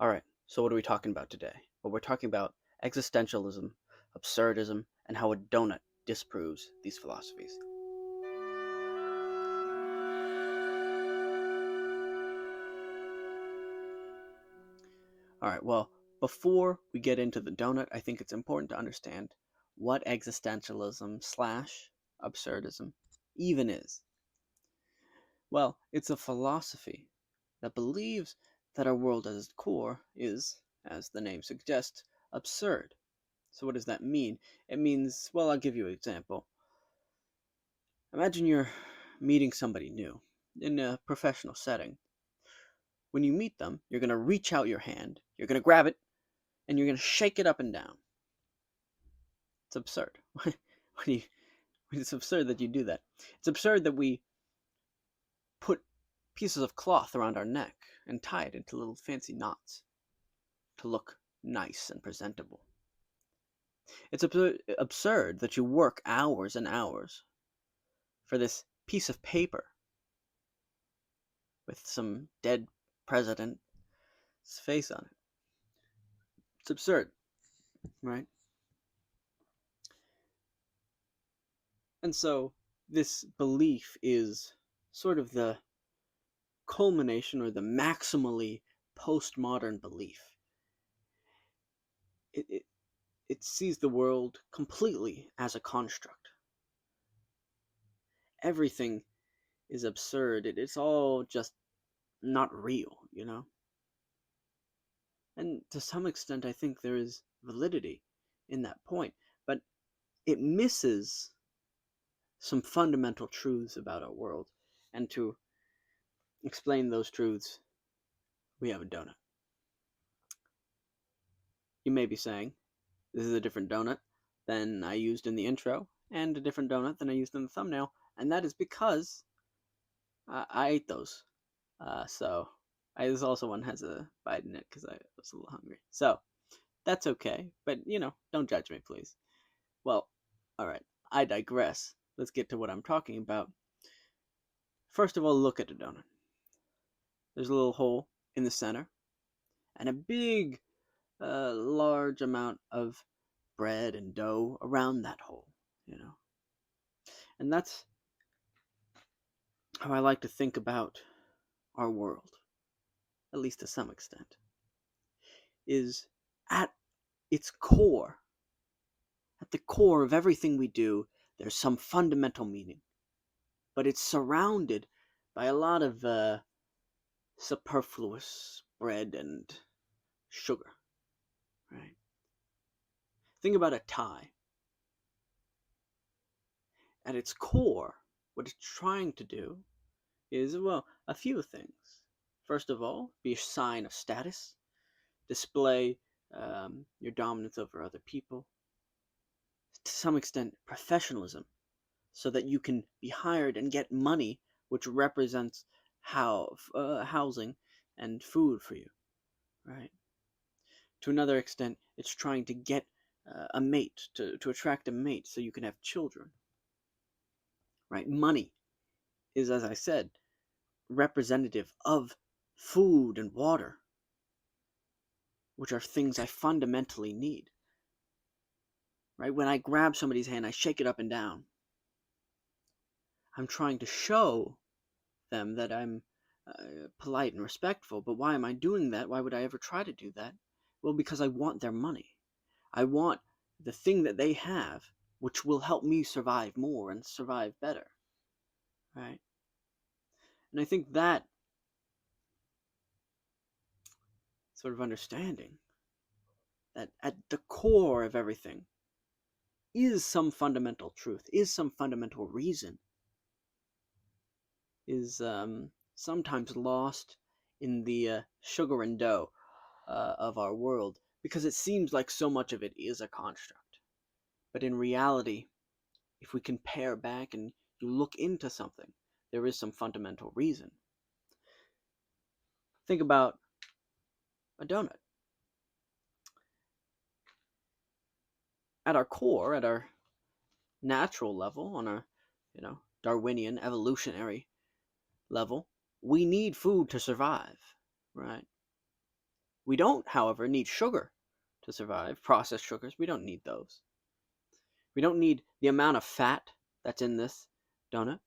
Alright, so what are we talking about today? Well, we're talking about existentialism, absurdism, and how a donut disproves these philosophies. Alright, well, before we get into the donut, I think it's important to understand what existentialism slash absurdism even is. Well, it's a philosophy that believes that our world at its core is, as the name suggests, absurd. So what does that mean? It means, well, I'll give you an example. Imagine you're meeting somebody new in a professional setting. When you meet them, you're going to reach out your hand, you're going to grab it, and you're going to shake it up and down. It's absurd. It's absurd that you do that. It's absurd that we put pieces of cloth around our neck and tie it into little fancy knots to look nice and presentable. It's absurd that you work hours and hours for this piece of paper with some dead president's face on it. It's absurd, right? And so this belief is sort of the culmination or the maximally postmodern belief. It sees the world completely as a construct. Everything is absurd. It's all just not real. And to some extent, I think there is validity in that point. But it misses some fundamental truths about our world. And to explain those truths, we have a donut. You may be saying, this is a different donut than I used in the intro, and a different donut than I used in the thumbnail, and that is because I ate those. This also one has a bite in it because I was a little hungry. So, that's okay, but, don't judge me, please. Well, alright, I digress. Let's get to what I'm talking about. First of all, look at a donut. There's a little hole in the center, and a big, large amount of bread and dough around that hole. And that's how I like to think about our world, at least to some extent, is at its core, at the core of everything we do, there's some fundamental meaning. But it's surrounded by a lot of superfluous bread and sugar, right? Think about a tie. At its core, what it's trying to do is, well, a few things. First of all, be a sign of status, display your dominance over other people, to some extent, professionalism, so that you can be hired and get money, which represents housing and food for you, right? To another extent, it's trying to get a mate, to attract a mate so you can have children, right? Money is, as I said, representative of food and water, which are things I fundamentally need, right? When I grab somebody's hand, I shake it up and down. I'm trying to show them that I'm polite and respectful, but why am I doing that? Why would I ever try to do that? Well, because I want their money. I want the thing that they have, which will help me survive more and survive better, right? And I think that sort of understanding that at the core of everything is some fundamental truth, is some fundamental reason, is sometimes lost in the sugar and dough of our world, because it seems like so much of it is a construct. But in reality, if we compare back and you look into something, there is some fundamental reason. Think about a donut. At our core, at our natural level, on our, Darwinian evolutionary level, we need food to survive, right? We don't, however, need sugar to survive. Processed sugars, we don't need those. We don't need the amount of fat that's in this donut,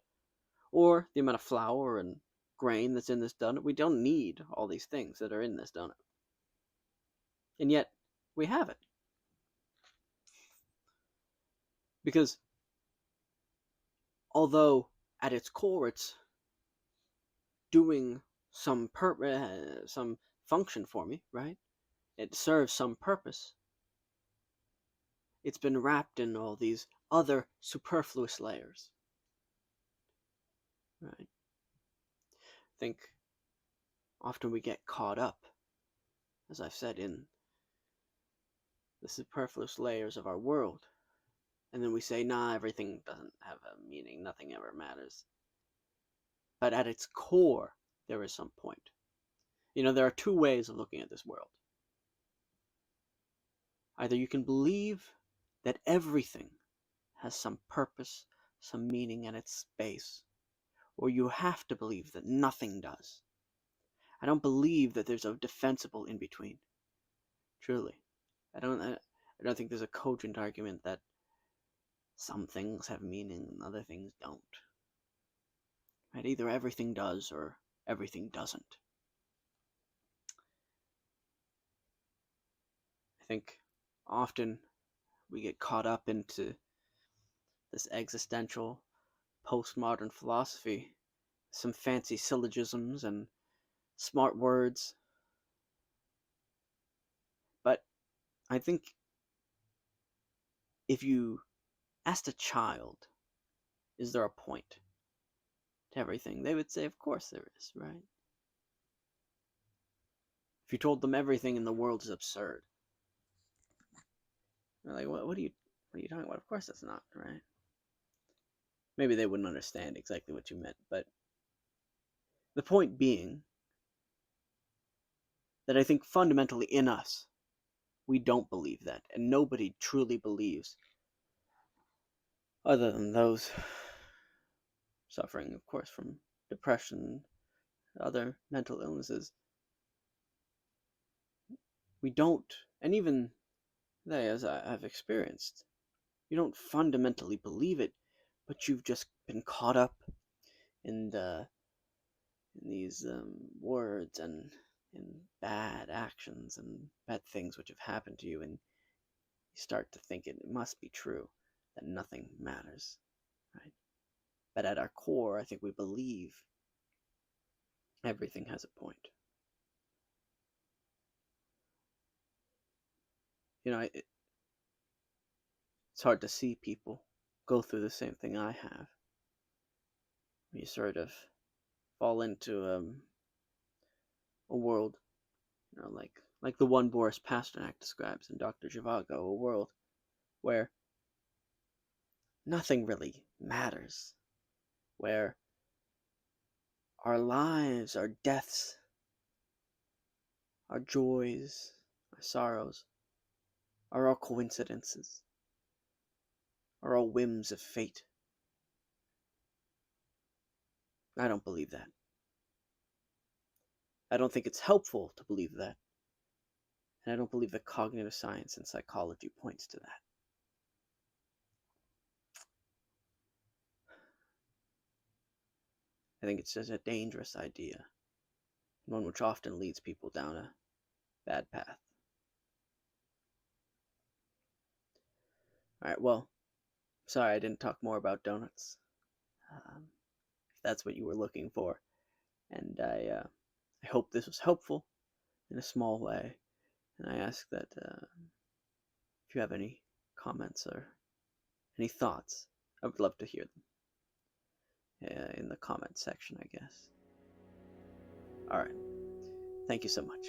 or the amount of flour and grain that's in this donut. We don't need all these things that are in this donut. And yet, we have it. Because although at its core it's doing some function for me, right? It serves some purpose. It's been wrapped in all these other superfluous layers, right? I think often we get caught up, as I've said, in the superfluous layers of our world. And then we say, nah, everything doesn't have a meaning, nothing ever matters. But at its core, there is some point. There are two ways of looking at this world. Either you can believe that everything has some purpose, some meaning at its base, or you have to believe that nothing does. I don't believe that there's a defensible in between. Truly. I don't think there's a cogent argument that some things have meaning and other things don't. Right? Either everything does or everything doesn't. I think often we get caught up into this existential postmodern philosophy, some fancy syllogisms and smart words. But I think if you asked a child, is there a point to everything? They would say, of course there is, right? If you told them everything in the world is absurd, they're like, what are you talking about? Of course that's not, right? Maybe they wouldn't understand exactly what you meant, but the point being that I think fundamentally in us, we don't believe that, and nobody truly believes, other than those suffering, of course, from depression, other mental illnesses. We don't, and even they, as I've experienced, you don't fundamentally believe it, but you've just been caught up in these words and in bad actions and bad things which have happened to you, and you start to think it must be true that nothing matters, right? But at our core, I think we believe everything has a point. It's hard to see people go through the same thing I have. You sort of fall into a world, like the one Boris Pasternak describes in Dr. Zhivago, a world where nothing really matters, where our lives, our deaths, our joys, our sorrows are all coincidences, are all whims of fate. I don't believe that. I don't think it's helpful to believe that, and I don't believe that cognitive science and psychology points to that. I think it's just a dangerous idea, one which often leads people down a bad path. Alright, well, sorry I didn't talk more about donuts. If that's what you were looking for. And I hope this was helpful in a small way. And I ask that if you have any comments or any thoughts, I would love to hear them in the comment section, I guess. Alright, thank you so much.